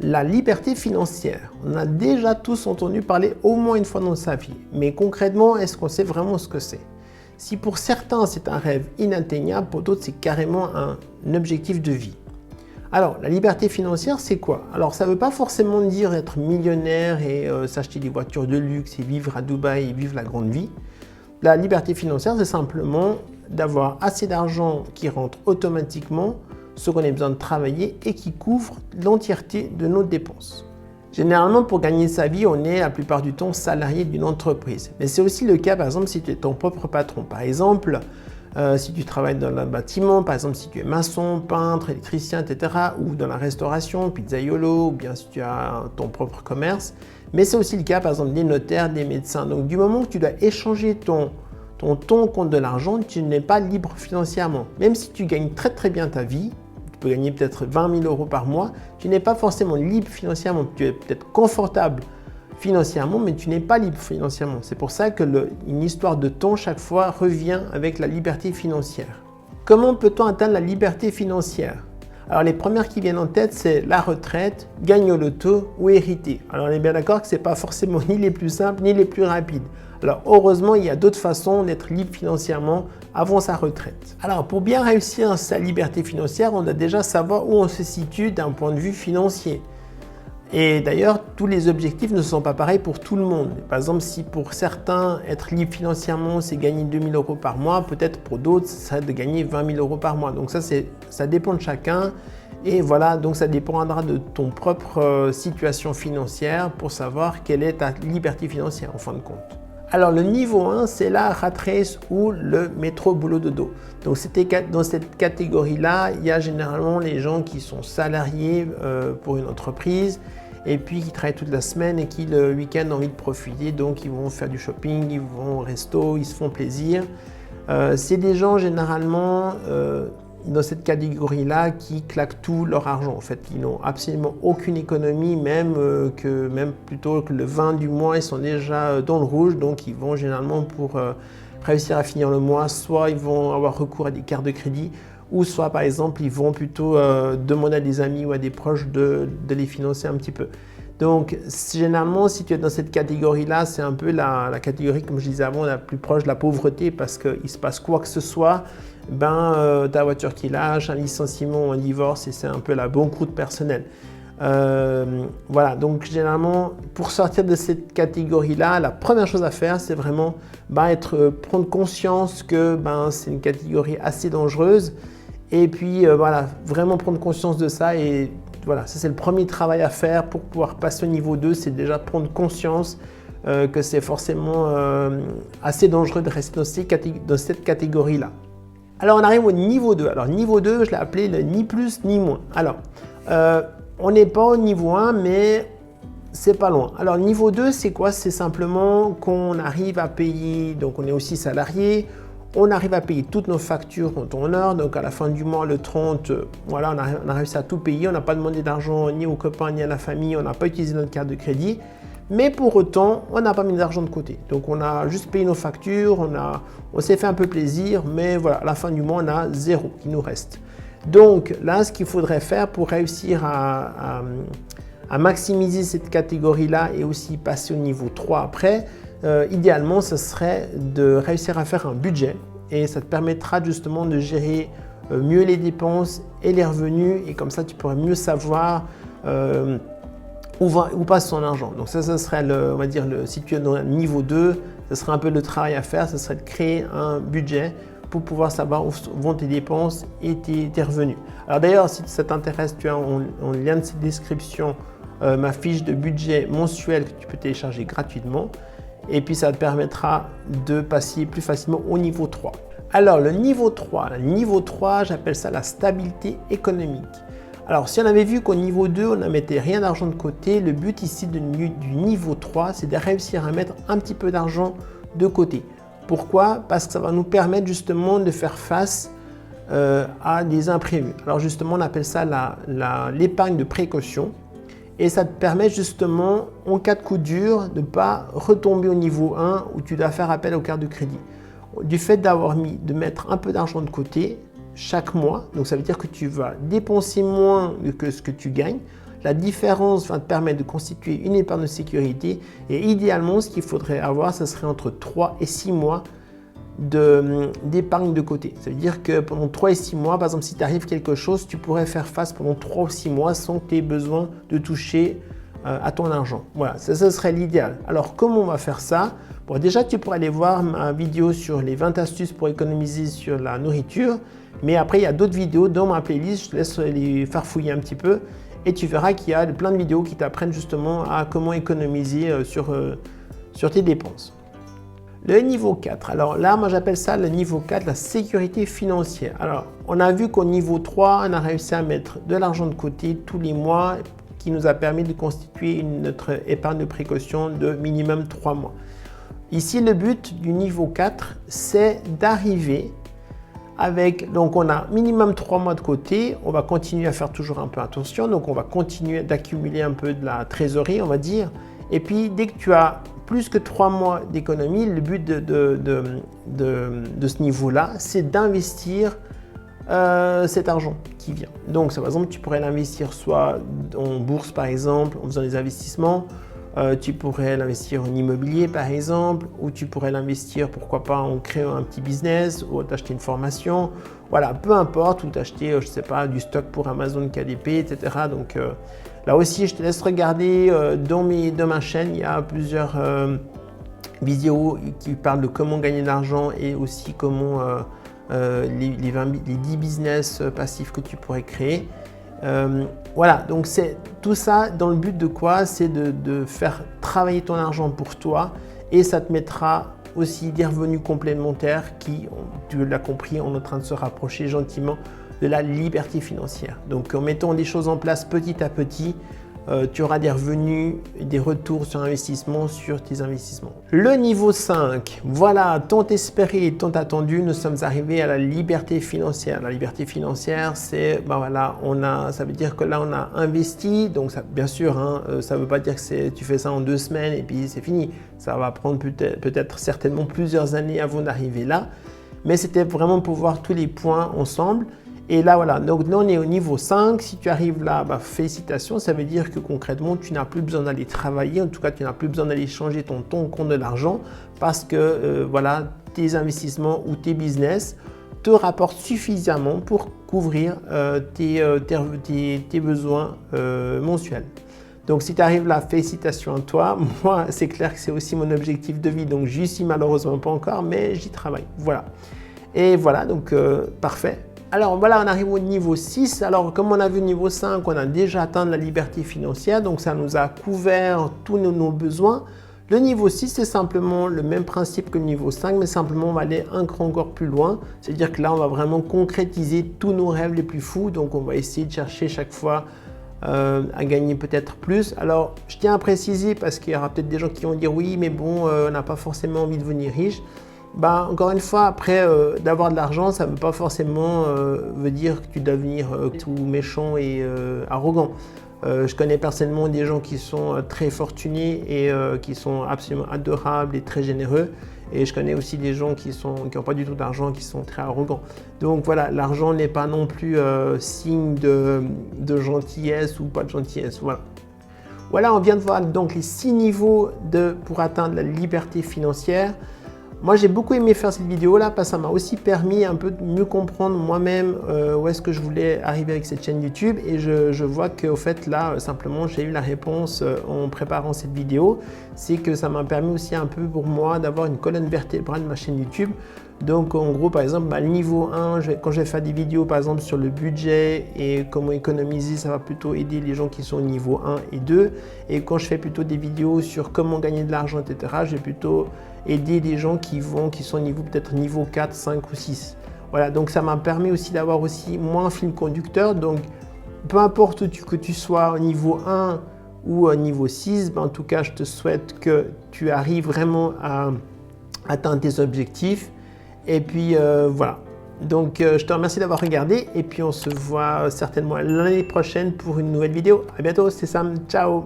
La liberté financière, on a déjà tous entendu parler au moins une fois dans sa vie, mais concrètement, est-ce qu'on sait vraiment ce que c'est? Si pour certains c'est un rêve inatteignable, pour d'autres c'est carrément un objectif de vie. Alors, la liberté financière, c'est quoi? Alors, ça ne veut pas forcément dire être millionnaire et s'acheter des voitures de luxe et vivre à Dubaï et vivre la grande vie. La liberté financière, c'est simplement d'avoir assez d'argent qui rentre automatiquement, ce qu'on a besoin de travailler et qui couvre l'entièreté de nos dépenses. Généralement, pour gagner sa vie, on est la plupart du temps salarié d'une entreprise. Mais c'est aussi le cas, par exemple, si tu es ton propre patron. Par exemple, si tu travailles dans le bâtiment, par exemple, si tu es maçon, peintre, électricien, etc., ou dans la restauration, pizzaiolo, ou bien si tu as ton propre commerce. Mais c'est aussi le cas, par exemple, des notaires, des médecins. Donc, du moment que tu dois échanger ton compte de l'argent, tu n'es pas libre financièrement. Même si tu gagnes très bien ta vie, tu peux gagner peut-être 20 000 € par mois, tu n'es pas forcément libre financièrement. Tu es peut-être confortable financièrement, mais tu n'es pas libre financièrement. C'est pour ça que une histoire de temps, chaque fois, revient avec la liberté financière. Comment peut-on atteindre la liberté financière? Alors les premières qui viennent en tête, c'est la retraite, gagner au loto ou hériter. Alors on est bien d'accord que ce n'est pas forcément ni les plus simples ni les plus rapides. Alors heureusement, il y a d'autres façons d'être libre financièrement avant sa retraite. Alors pour bien réussir sa liberté financière, on doit déjà savoir où on se situe d'un point de vue financier. Et d'ailleurs, tous les objectifs ne sont pas pareils pour tout le monde. Par exemple, si pour certains, être libre financièrement, c'est gagner 2 000 € par mois, peut-être pour d'autres, ce serait de gagner 20 000 € par mois. Donc ça dépend de chacun. Et voilà, donc ça dépendra de ton propre situation financière pour savoir quelle est ta liberté financière en fin de compte. Alors le niveau 1, c'est la rat race ou le métro boulot dodo. Donc dans cette catégorie-là, il y a généralement les gens qui sont salariés pour une entreprise et puis qui travaillent toute la semaine et qui le week-end ont envie de profiter, donc ils vont faire du shopping, ils vont au resto, ils se font plaisir. C'est des gens généralement dans cette catégorie-là qui claquent tout leur argent. En fait, ils n'ont absolument aucune économie, même plutôt que le 20 du mois, ils sont déjà dans le rouge, donc ils vont généralement pour réussir à finir le mois, soit ils vont avoir recours à des cartes de crédit, ou soit par exemple ils vont plutôt demander à des amis ou à des proches de les financer un petit peu. Donc généralement, si tu es dans cette catégorie-là, c'est un peu la catégorie, comme je disais avant, la plus proche de la pauvreté, parce qu'il se passe quoi que ce soit, ta voiture qui lâche, un licenciement, un divorce, et c'est un peu la banqueroute personnelle. Voilà, donc généralement, pour sortir de cette catégorie-là, la première chose à faire, c'est vraiment prendre conscience que c'est une catégorie assez dangereuse, et puis voilà, vraiment prendre conscience de ça. Et voilà, ça c'est le premier travail à faire pour pouvoir passer au niveau 2, c'est déjà prendre conscience que c'est forcément assez dangereux de rester dans cette catégorie-là. Alors on arrive au niveau 2. Alors niveau 2, je l'ai appelé le ni plus ni moins. Alors on n'est pas au niveau 1, mais c'est pas loin. Alors niveau 2, c'est quoi? C'est simplement qu'on arrive à payer, donc on est aussi salarié, on arrive à payer toutes nos factures en temps en heure, donc à la fin du mois, le 30, voilà, on a réussi à tout payer, on n'a pas demandé d'argent ni aux copains ni à la famille, on n'a pas utilisé notre carte de crédit, mais pour autant, on n'a pas mis d'argent de côté. Donc on a juste payé nos factures, on s'est fait un peu plaisir, mais voilà, à la fin du mois, on a 0 qui nous reste. Donc là, ce qu'il faudrait faire pour réussir à maximiser cette catégorie-là et aussi passer au niveau 3 après, idéalement, ce serait de réussir à faire un budget, et ça te permettra justement de gérer mieux les dépenses et les revenus, et comme ça, tu pourrais mieux savoir où passe son argent. Donc ça serait, on va dire, si tu es dans le niveau 2, ce serait un peu le travail à faire, ce serait de créer un budget pour pouvoir savoir où vont tes dépenses et tes revenus. Alors d'ailleurs, si ça t'intéresse, tu as en lien de cette description ma fiche de budget mensuel que tu peux télécharger gratuitement. Et puis ça te permettra de passer plus facilement au niveau 3. Alors le niveau 3, j'appelle ça la stabilité économique. Alors si on avait vu qu'au niveau 2, on ne mettait rien d'argent de côté, le but ici du niveau 3, c'est de réussir à mettre un petit peu d'argent de côté. Pourquoi? Parce que ça va nous permettre justement de faire face à des imprévus. Alors justement, on appelle ça l'épargne de précaution. Et ça te permet justement, en cas de coup dur, de ne pas retomber au niveau 1 où tu dois faire appel aux cartes de crédit. Du fait de mettre un peu d'argent de côté chaque mois, donc ça veut dire que tu vas dépenser moins que ce que tu gagnes. La différence va te permettre de constituer une épargne de sécurité et idéalement, ce qu'il faudrait avoir, ce serait entre 3 et 6 mois d'épargne de côté. Ça veut dire que pendant 3 et 6 mois, par exemple, si t'arrive quelque chose, tu pourrais faire face pendant 3 ou 6 mois sans que tu aies besoin de toucher à ton argent. Voilà, ça serait l'idéal. Alors, comment on va faire ça? Bon, déjà, tu pourrais aller voir ma vidéo sur les 20 astuces pour économiser sur la nourriture. Mais après, il y a d'autres vidéos dans ma playlist. Je te laisse les farfouiller un petit peu. Et tu verras qu'il y a plein de vidéos qui t'apprennent justement à comment économiser sur tes dépenses. Le niveau 4, alors là, moi j'appelle ça le niveau 4, la sécurité financière. Alors, on a vu qu'au niveau 3, on a réussi à mettre de l'argent de côté tous les mois qui nous a permis de constituer notre épargne de précaution de minimum 3 mois. Ici, le but du niveau 4, c'est d'arriver avec, donc on a minimum 3 mois de côté, on va continuer à faire toujours un peu attention, donc on va continuer d'accumuler un peu de la trésorerie, on va dire. Et puis, dès que tu as plus que 3 mois d'économie, le but de ce niveau-là, c'est d'investir cet argent qui vient. Donc, par exemple, tu pourrais l'investir soit en bourse, par exemple, en faisant des investissements. Tu pourrais l'investir en immobilier, par exemple, ou tu pourrais l'investir, pourquoi pas, en créant un petit business, ou t'acheter une formation. Voilà, peu importe, ou t'acheter, je ne sais pas, du stock pour Amazon KDP, etc. Donc, là aussi, je te laisse regarder dans ma chaîne, il y a plusieurs vidéos qui parlent de comment gagner de l'argent et aussi comment les 10 business passifs que tu pourrais créer. Voilà, donc c'est tout ça dans le but de quoi? C'est de faire travailler ton argent pour toi et ça te mettra aussi des revenus complémentaires qui, tu l'as compris, on est en train de se rapprocher gentiment de la liberté financière. Donc en mettant des choses en place petit à petit, tu auras des revenus et des retours sur investissement sur tes investissements. Le niveau 5, voilà, tant espéré, tant attendu, nous sommes arrivés à la liberté financière. La liberté financière, c'est, voilà, ça veut dire que là, on a investi, donc ça, bien sûr, hein, ça ne veut pas dire que tu fais ça en 2 semaines et puis c'est fini. Ça va prendre peut-être certainement plusieurs années avant d'arriver là, mais c'était vraiment pour voir tous les points ensemble. Et là, voilà, donc là, on est au niveau 5. Si tu arrives là, félicitations, ça veut dire que concrètement, tu n'as plus besoin d'aller travailler. En tout cas, tu n'as plus besoin d'aller changer ton compte de l'argent parce que voilà, tes investissements ou tes business te rapportent suffisamment pour couvrir tes besoins mensuels. Donc, si tu arrives là, félicitations à toi. Moi, c'est clair que c'est aussi mon objectif de vie. Donc, j'y suis malheureusement pas encore, mais j'y travaille. Voilà. Et voilà, donc parfait. Alors voilà, on arrive au niveau 6. Alors comme on a vu au niveau 5, on a déjà atteint la liberté financière, donc ça nous a couvert tous nos besoins. Le niveau 6, c'est simplement le même principe que le niveau 5, mais simplement on va aller un cran encore plus loin. C'est-à-dire que là, on va vraiment concrétiser tous nos rêves les plus fous. Donc on va essayer de chercher chaque fois à gagner peut-être plus. Alors je tiens à préciser parce qu'il y aura peut-être des gens qui vont dire oui, mais bon, on n'a pas forcément envie de devenir riche. Encore une fois, après, d'avoir de l'argent, ça ne veut pas forcément veut dire que tu dois devenir tout méchant et arrogant. Je connais personnellement des gens qui sont très fortunés et qui sont absolument adorables et très généreux. Et je connais aussi des gens qui n'ont pas du tout d'argent, qui sont très arrogants. Donc voilà, l'argent n'est pas non plus signe de gentillesse ou pas de gentillesse. Voilà. Voilà, on vient de voir donc les 6 niveaux pour atteindre la liberté financière. Moi, j'ai beaucoup aimé faire cette vidéo-là parce que ça m'a aussi permis un peu de mieux comprendre moi-même où est-ce que je voulais arriver avec cette chaîne YouTube. Et je vois qu'au fait, là, simplement, j'ai eu la réponse en préparant cette vidéo. C'est que ça m'a permis aussi un peu pour moi d'avoir une colonne vertébrale de ma chaîne YouTube. Donc, en gros, par exemple, le niveau 1, quand je vais faire des vidéos, par exemple, sur le budget et comment économiser, ça va plutôt aider les gens qui sont au niveau 1 et 2. Et quand je fais plutôt des vidéos sur comment gagner de l'argent, etc., je vais plutôt aider des gens qui sont au niveau peut-être niveau 4, 5 ou 6. Voilà, donc ça m'a permis aussi d'avoir aussi moins un fil conducteur. Donc, peu importe que tu sois au niveau 1 ou au niveau 6, en tout cas, je te souhaite que tu arrives vraiment à atteindre tes objectifs. Et puis voilà, donc je te remercie d'avoir regardé et puis on se voit certainement l'année prochaine pour une nouvelle vidéo. À bientôt, c'est Sam, ciao!